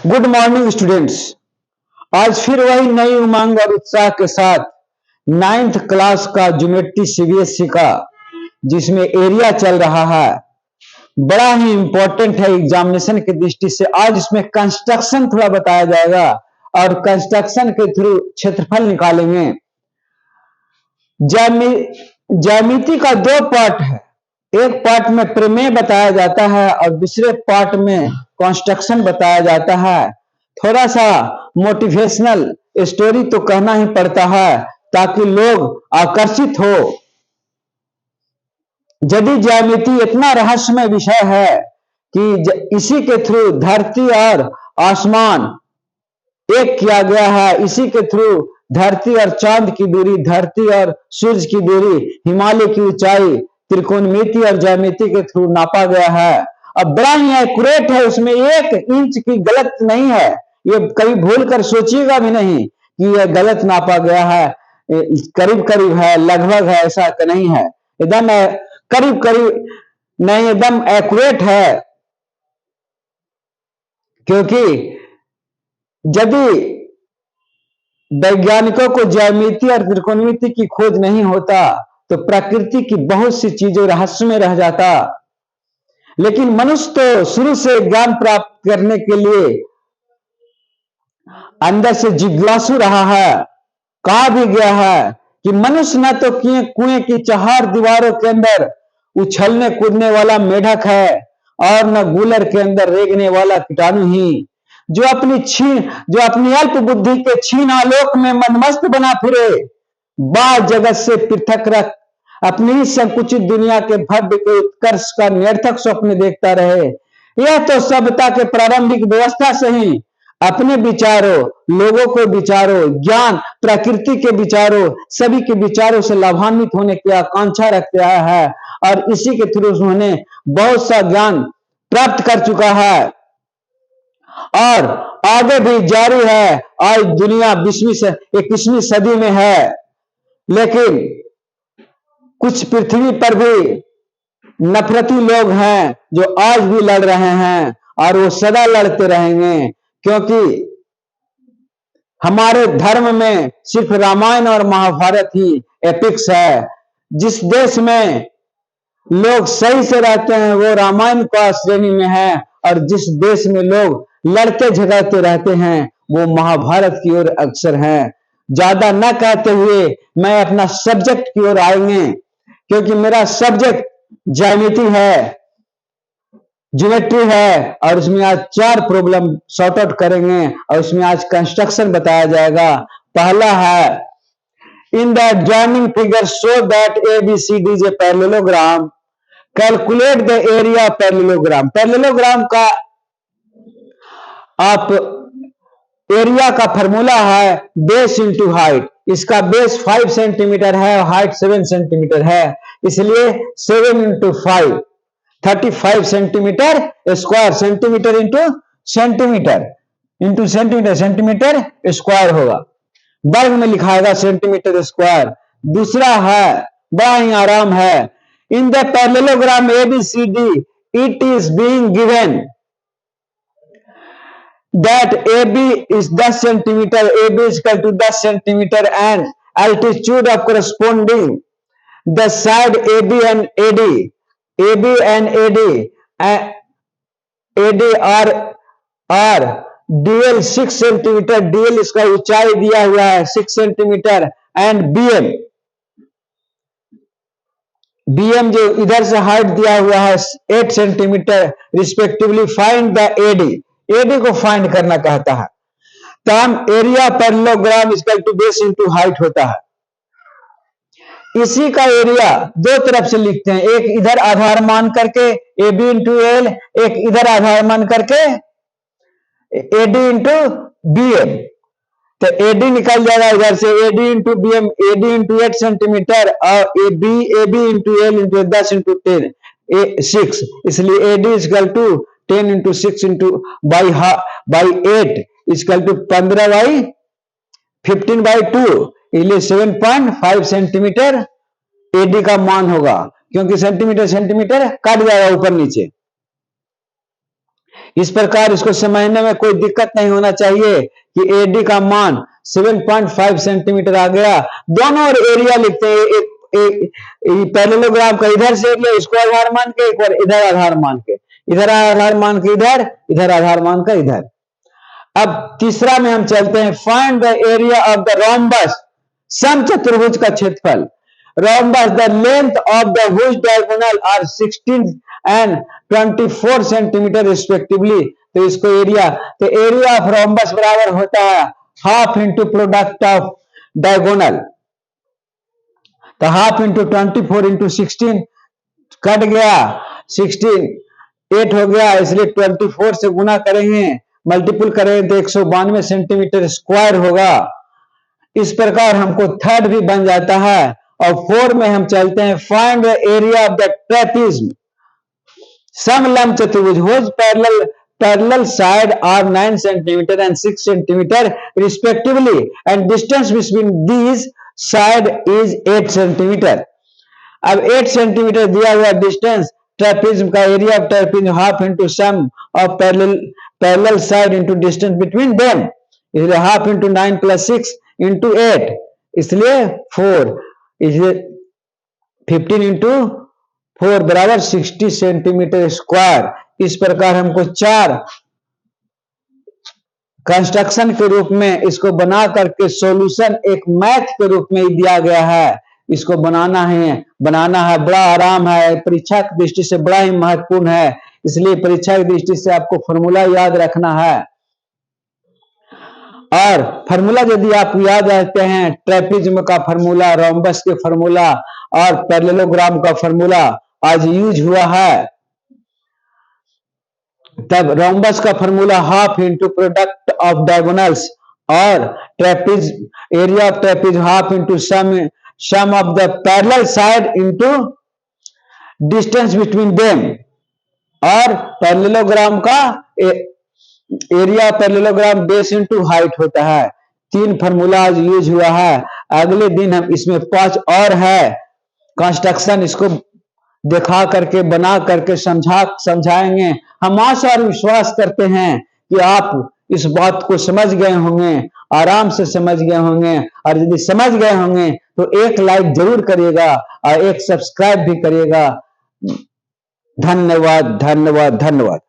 Good morning students. आज फिर वही नई उमंग और उत्साह के साथ 9th क्लास का ज्योमेट्री सीबीएसई का जिसमें एरिया चल रहा है, बड़ा ही इंपॉर्टेंट है एग्जामिनेशन की दृष्टि से। आज इसमें कंस्ट्रक्शन थोड़ा बताया जाएगा और कंस्ट्रक्शन के थ्रू क्षेत्रफल निकालेंगे। ज्यामिति का दो पार्ट है, एक पार्ट में प्रमेय बताया जाता है और दूसरे पार्ट में कंस्ट्रक्शन बताया जाता है। थोड़ा सा मोटिवेशनल स्टोरी तो कहना ही पड़ता है ताकि लोग आकर्षित हो। यदि ज्यामिति इतना रहस्यमय विषय है कि इसी के थ्रू धरती और आसमान एक किया गया है, इसी के थ्रू धरती और चांद की दूरी, धरती और सूरज की दूरी, हिमालय की ऊंचाई त्रिकोणमिति और ज्यामिति के थ्रू नापा गया है। अब बड़ा ही एक्यूरेट है, उसमें 1 इंच की गलत नहीं है। ये कभी भूल कर सोचिएगा भी नहीं कि यह गलत नापा गया है, करीब करीब है, लगभग है, ऐसा नहीं है। एकदम करीब करीब नहीं, एकदम एक्यूरेट है। क्योंकि यदि वैज्ञानिकों को ज्यामिति और त्रिकोणमिति की खोज नहीं होता तो प्रकृति की बहुत सी चीजें रहस्य में रह जाता। लेकिन मनुष्य तो शुरू से ज्ञान प्राप्त करने के लिए अंदर से जिज्ञासु रहा है। कहा भी गया है कि मनुष्य न तो कुएं की 4 दीवारों के अंदर उछलने कूदने वाला मेढक है और न गूलर के अंदर रेंगने वाला कीटाणु ही, जो अपनी अल्प बुद्धि के क्षीण आलोक में मनमस्त बना फिरे, बाह्य जगत से पृथक रख अपनी ही संकुचित दुनिया के भव्य के उत्कर्ष का निरर्थक स्वप्न देखता रहे। यह तो सभ्यता के प्रारंभिक व्यवस्था से ही अपने विचारों, लोगों को विचारों, ज्ञान, प्रकृति के विचारों, सभी के विचारों से लाभान्वित होने की आकांक्षा रखते आया है और इसी के थ्रू उन्होंने बहुत सा ज्ञान प्राप्त कर चुका है और आगे भी जारी है। आज दुनिया 21वीं सदी में है, लेकिन कुछ पृथ्वी पर भी नफरती लोग हैं जो आज भी लड़ रहे हैं और वो सदा लड़ते रहेंगे। क्योंकि हमारे धर्म में सिर्फ रामायण और महाभारत ही एपिक्स है। जिस देश में लोग सही से रहते हैं वो रामायण का श्रेणी में है और जिस देश में लोग लड़ते झगड़ते रहते हैं वो महाभारत की ओर अक्सर हैं। ज्यादा न कहते हुए मैं अपना सब्जेक्ट की ओर आएंगे, क्योंकि मेरा सब्जेक्ट ज्यामिति है, ज्योमेट्री है और उसमें आज 4 प्रॉब्लम सॉर्ट आउट करेंगे और उसमें आज कंस्ट्रक्शन बताया जाएगा। पहला है, in the joining figure show that ABCD is a parallelogram. Calculate the area of parallelogram. Parallelogram का आप एरिया का फॉर्मूला है बेस इंटू हाइट। इसका बेस 5 सेंटीमीटर है और हाइट 7 सेंटीमीटर है, इसलिए 7 into 5 35 centimetre square, centimetre into centimetre into centimetre, centimetre square होगा, वर्ग में लिखाएगा सेंटीमीटर स्क्वायर। दूसरा है, बड़ा ही आराम है, in the parallelogram ABCD it is being given that AB is 10 centimeter, AB is equal to 10 centimeter and altitude of corresponding the side AB and AD are DL 6 centimetre, DL इसका ऊंचाई दिया हुआ है 6 सेंटीमीटर एंड BM जो इधर से height दिया हुआ है 8 centimetre respectively. Find the AD को फाइंड करना कहता है। तो हम area parallelogram equal to base into height होता है। इसी का एरिया दो तरफ से लिखते हैं, एक इधर आधार मान करके AB इंटू एल, एक इधर आधार मान करके AD इंटू BM। तो AD निकल जाएगा इधर से AD into BM, AD into 8 centimetre और AB into L into 10 into 10 6, इसलिए AD equal to 10 into 6 into by 8 equal to 15 by 15 by 2, इसलिए 7.5 सेंटीमीटर AD का मान होगा, क्योंकि सेंटीमीटर सेंटीमीटर काट जाएगा ऊपर नीचे। इस प्रकार इसको समझने में कोई दिक्कत नहीं होना चाहिए कि एडी का मान 7.5 सेंटीमीटर आ गया। दोनों और एरिया लिखते हैं, एक पैरेललोग्राम का इधर से एरिया इसको आधार मान के, एक बार इधर आधार मान के, इधर आधार मान के इधर आधार मान का इधर। अब तीसरा में हम चलते हैं, find the area of the rhombus, समचतुर्भुज का क्षेत्रफल। Rhombus, the length of the which diagonal are 16 and 24 centimetre respectively. तो इसको एरिया, तो एरिया ऑफ रोम्बस बराबर होता है half into product of diagonal. तो हाफ इंटू 24 इंटू 16 कट गया, 16 8 हो गया, इसलिए 24 से गुना करेंगे, मल्टीपल करेंगे तो 192 सेंटीमीटर स्क्वायर होगा। इस प्रकार हमको थर्ड भी बन जाता है। और 4 में हम चलते हैं, find the area of the trapezium, समलंब चतुर्भुज whose parallel side are 9 centimeter and 6 centimeter respectively and distance between these side is 8 centimeter। अब 8 सेंटीमीटर दिया हुआ डिस्टेंस, ट्रेपीज्म का area of trapezium half into sum of parallel side into distance between them, इसलिए half into 9 plus 6 into 8, इसलिए 4, इसलिए 15 into 4 बराबर 60 centimetre square. इस प्रकार हमको 4 कंस्ट्रक्शन के रूप में इसको बना करके सॉल्यूशन एक मैथ के रूप में दिया गया है। इसको बनाना है बड़ा आराम है, परीक्षा की दृष्टि से बड़ा ही महत्वपूर्ण है, इसलिए परीक्षा की दृष्टि से आपको फॉर्मूला याद रखना है। और फॉर्मूला यदि आप याद रखते हैं, ट्रेपीज्म का फॉर्मूला, रोम्बस के फॉर्मूला और पैरेललोग्राम का फॉर्मूला आज यूज हुआ है, तब रोम्बस का formula half into product of diagonals और trapezium area of trapezium half into sum of the parallel side into distance between them, और पैरेललोग्राम का area parallelogram base into height होता है। 3 फॉर्मूला आज यूज हुआ है। अगले दिन हम इसमें 5 और है कंस्ट्रक्शन, इसको दिखा करके बना करके समझाएंगे। हम आशा और विश्वास करते हैं कि आप इस बात को समझ गए होंगे, आराम से समझ गए होंगे, और यदि समझ गए होंगे तो एक लाइक जरूर करिएगा और एक सब्सक्राइब भी करिएगा। धन्यवाद धन्यवाद धन्यवाद।